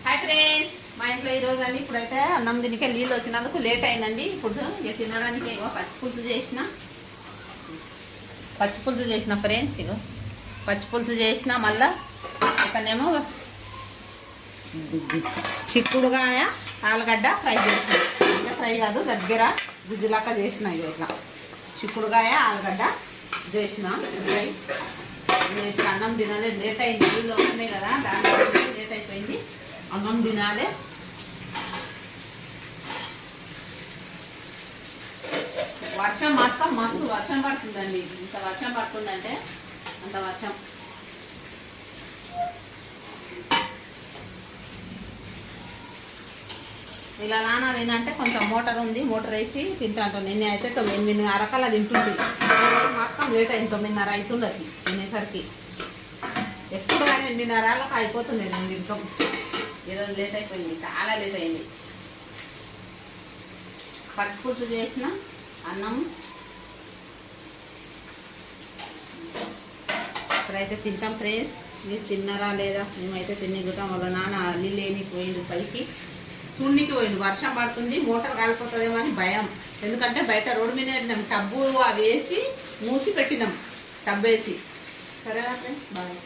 Hi friends, మా ఇంట్లో ఈరోజు అండి ఇప్పుడైతే అన్నం దీనికి నీళ్ళు వచ్చినందుకు లేట్ అయిందండి. ఇప్పుడు ఇక తినడానికి ఏమో పచ్చిపులుసు చేసిన ఫ్రెండ్స్. ఇగో పచ్చిపులుసు చేసిన, మళ్ళా ఇక్కడనేమో చిక్కుడుగాయ ఆలుగడ్డ ఫ్రై చేసిన. అంటే ఫ్రై కాదు, దగ్గర గుజ్జులాగా చేసిన. ఇట్లా చిక్కుడుగాయ ఆలుగడ్డ చేసిన ఫ్రై. ఇప్పుడు అన్నం తినాలి, లేట్ అయింది. నీళ్ళు వస్తున్నాయి కదా, దాని లేట్ అయిపోయింది. అన్నం తినాలి. వర్షం మాత్రం మస్తు వర్షం పడుతుందండి. ఇంత వర్షం పడుతుందంటే అంత వర్షం. ఇలా నాన్న తినంటే కొంచెం మోటార్ ఉంది, మోటార్ వేసి తింటాను. నిన్న అయితే 9:30 తింటుంది. మొత్తం లేట్ అయింది, 9:30 అవుతుంది అది తినేసరికి. ఎప్పుడు కానీ 8:30 అయిపోతుంది నేను తింటాం. ఈరోజు లేట్ అయిపోయింది, చాలా లేట్ అయింది. పచ్చిపులుసు చేసిన అన్నం ఇప్పుడైతే తింటాం ఫ్రెండ్స్. మీరు తిన్నారా లేదా? మేమైతే తినేగుతాం. వాళ్ళ నాన్న అల్లి లేని పోయిండు, పైకి చూడ్నికి పోయిండు. వర్షం పడుతుంది, మోటార్ కాలిపోతుందేమో అని భయం. ఎందుకంటే బయట రోడ్డు మీద పెట్టినాం, టబ్బు అవి వేసి మూసి పెట్టినాం, టబ్బు వేసి. సరేనా ఫ్రెండ్స్, బాయ్.